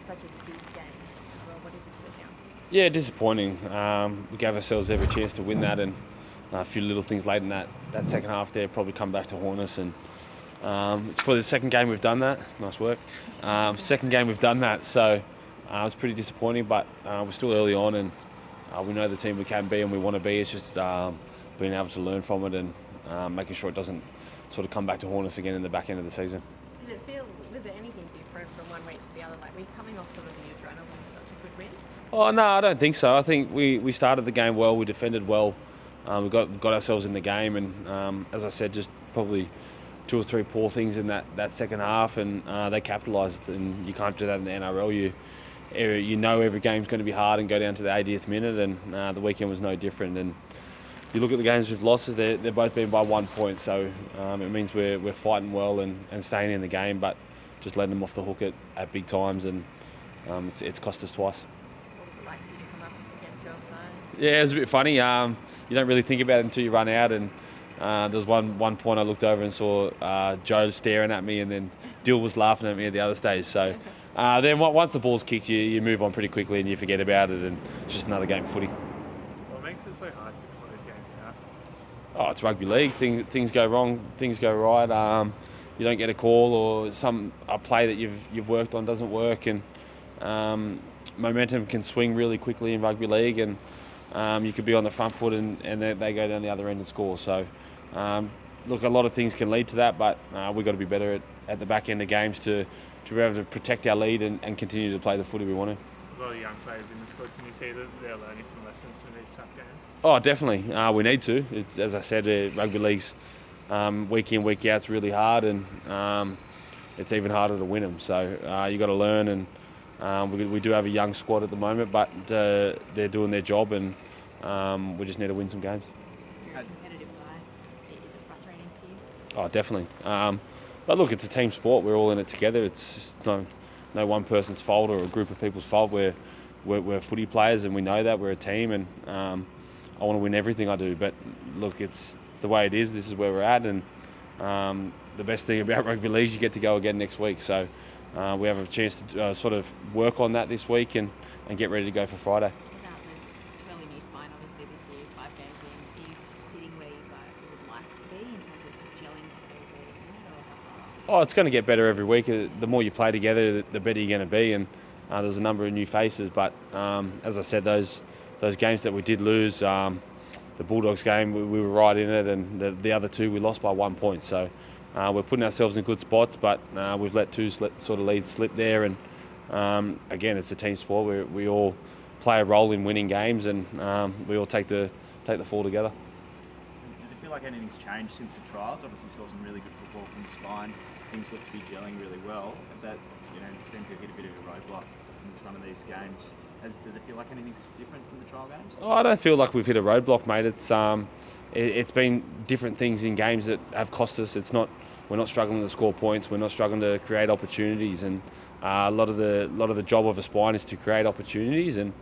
such a big game as well. What did you put it down to? Yeah, disappointing. We gave ourselves every chance to win that, and a few little things late in that second half there probably come back to haunt us. And it's probably the second game we've done that. Nice work. Second game we've done that, so it's pretty disappointing. But we're still early on, and we know the team we can be and we want to be. It's just being able to learn from it and making sure it doesn't sort of come back to haunt us again in the back end of the season. Was there anything different from one week to the other? Like, were you coming off some of the adrenaline of such a good win? Oh no, I don't think so. I think we started the game well. We defended well. We got ourselves in the game, and as I said, just probably two or three poor things in that second half, and they capitalised. And you can't do that in the NRL. You know every game's going to be hard and go down to the 80th minute, and the weekend was no different. And you look at the games we've lost, they're both been by 1 point, so it means we're fighting well and staying in the game, but just letting them off the hook at big times, and it's cost us twice. What was it like for you to come up against your old side? Yeah, it was a bit funny. You don't really think about it until you run out, and there was one point I looked over and saw Joe staring at me, and then Dill was laughing at me at the other stage. So then once the ball's kicked, you move on pretty quickly and you forget about it, and it's just another game of footy. What makes it so hard to close games out? Oh, it's rugby league. Things go wrong, things go right. You don't get a call, or a play that you've worked on doesn't work, and momentum can swing really quickly in rugby league, and you could be on the front foot and they go down the other end and score. So, look, a lot of things can lead to that, but we've got to be better at the back end of games to be able to protect our lead and continue to play the footy we want to. A lot of young players in the squad. Can you see that they're learning some lessons from these tough games? Oh, definitely. We need to. As I said, rugby league's week in, week out's really hard, and it's even harder to win them. So you got to learn, and we do have a young squad at the moment, but they're doing their job, and we just need to win some games. You're a competitive guy. Is it frustrating for you? Oh, definitely. But look, it's a team sport. We're all in it together. It's just no one person's fault or a group of people's fault. We're footy players, and we know that we're a team, and I want to win everything I do. But look, it's the way it is. This is where we're at, and the best thing about rugby league is you get to go again next week. So we have a chance to sort of work on that this week and get ready to go for Friday. What about there's a totally new spine, obviously, this year, 5 games in. Are you sitting where you guys would like to be in terms of gelling to those early unit, or how far? Oh, it's going to get better every week. The more you play together, the better you're going to be. And there's a number of new faces. But as I said, those games that we did lose, the Bulldogs game, we were right in it, and the other two we lost by 1 point. So we're putting ourselves in good spots, but we've let two sort of leads slip there. And again, it's a team sport. We all play a role in winning games, and we all take the fall together. Does it feel like anything's changed since the trials? Obviously, saw some really good football from the spine. Things look to be gelling really well, but seemed to hit a bit of a roadblock in some of these games. Does it feel like anything's different from the trial games? Oh, I don't feel like we've hit a roadblock, mate. It's been different things in games that have cost us. We're not struggling to score points. We're not struggling to create opportunities, and a lot of the job of a spine is to create opportunities, and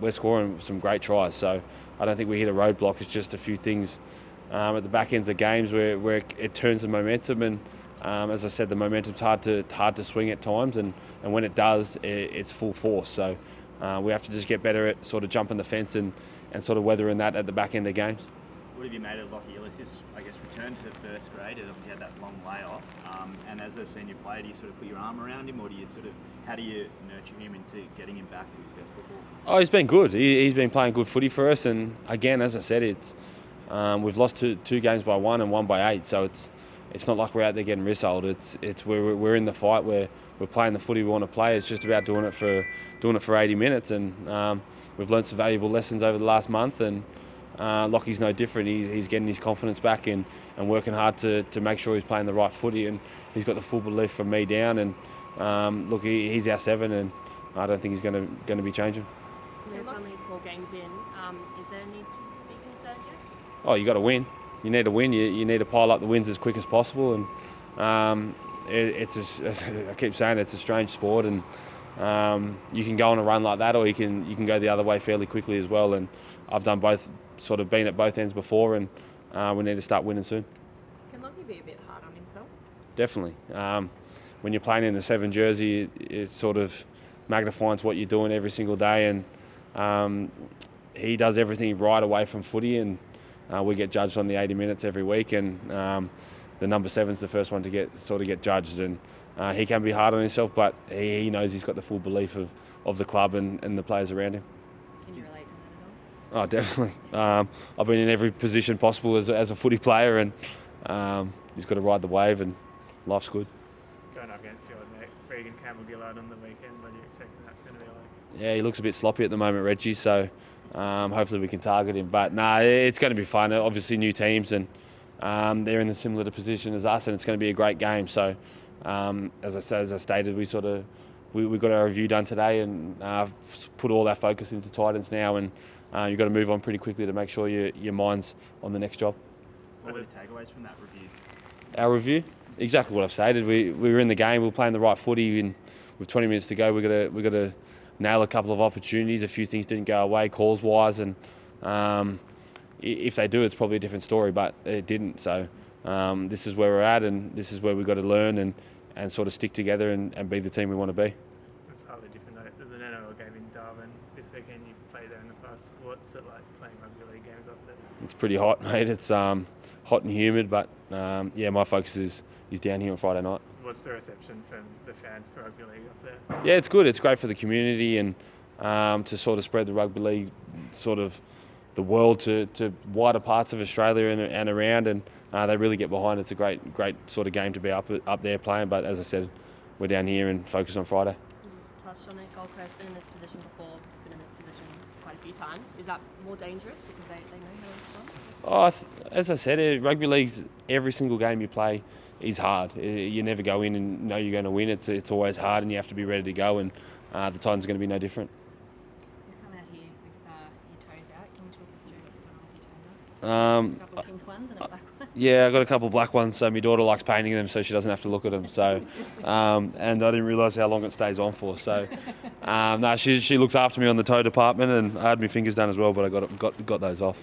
we're scoring some great tries. So I don't think we hit a roadblock. It's just a few things at the back ends of games where it turns the momentum, and as I said, the momentum's hard to swing at times, and when it does, it's full force. So we have to just get better at sort of jumping the fence and sort of weathering that at the back end of games. What have you made of Lockie Ellis' return to first grade? He had that long layoff, and as a senior player, do you sort of put your arm around him, or how do you nurture him into getting him back to his best football? Oh, he's been good. He's been playing good footy for us, and again, as I said, we've lost two games by 1 and 1 by 8, so it's not like we're out there getting rissoled. It's we're in the fight. We're playing the footy we want to play. It's just about doing it for 80 minutes, and we've learned some valuable lessons over the last month. And Lockie's no different. He's getting his confidence back and working hard to make sure he's playing the right footy. And he's got the full belief from me down. And look, he's our 7, and I don't think he's going to be changing. There's only 4 games in. Is there a need to be concerned yet? Oh, you got to win. You need to win. You need to pile up the wins as quick as possible. And I keep saying it's a strange sport, and you can go on a run like that, or you can go the other way fairly quickly as well. And I've done both, sort of been at both ends before, and we need to start winning soon. Can Lockie be a bit hard on himself? Definitely. When you're playing in the 7 jersey, it's sort of magnifies what you're doing every single day, and he does everything right away from footy, and we get judged on the 80 minutes every week, and the number 7's the first one to get judged, and he can be hard on himself, but he knows he's got the full belief of the club and the players around him. Can you relate to that at all? Oh, definitely. I've been in every position possible as a footy player, and he's got to ride the wave, and life's good. Going up against your old mate, Regan Campbell-Gillard on the weekend, what are you expecting that's going to be like? Yeah, he looks a bit sloppy at the moment, Reggie, so hopefully we can target him. But it's going to be fun. Obviously new teams, and they're in a similar position as us, and it's going to be a great game. So as I stated, we got our review done today, and put all our focus into Titans now, and you've got to move on pretty quickly to make sure your mind's on the next job. What were the takeaways from that review? Our review? Exactly what I've stated. We were in the game, we were playing the right footy, and with 20 minutes to go, we got to nail a couple of opportunities. A few things didn't go away, calls wise, and if they do, it's probably a different story, but it didn't. So this is where we're at, and this is where we've got to learn and sort of stick together and be the team we want to be. It's slightly different though. There's an NRL game in Darwin this weekend. You played there in the past. What's it like playing rugby league games up there? It's pretty hot, mate. It's hot and humid, but my focus is down here on Friday night. What's the reception from the fans for rugby league up there? Yeah, it's good. It's great for the community, and to sort of spread the rugby league, sort of the world to wider parts of Australia and around, and they really get behind it. It's a great sort of game to be up there playing. But as I said, we're down here and focused on Friday. You just touched on it. Gold Coast been in this position before, been in this position quite a few times. Is that more dangerous because they know how to respond? As I said, rugby league's every single game you play is hard. You never go in and know you're going to win. It's always hard, and you have to be ready to go, and the Titans are going to be no different. You've come out here with your toes out. Can you talk us through what's going on with your toenails? A couple of pink ones and a black one. Yeah, I got a couple of black ones, so my daughter likes painting them, so she doesn't have to look at them. So, and I didn't realise how long it stays on for. So, no, she looks after me on the toe department, and I had my fingers done as well, but I got those off.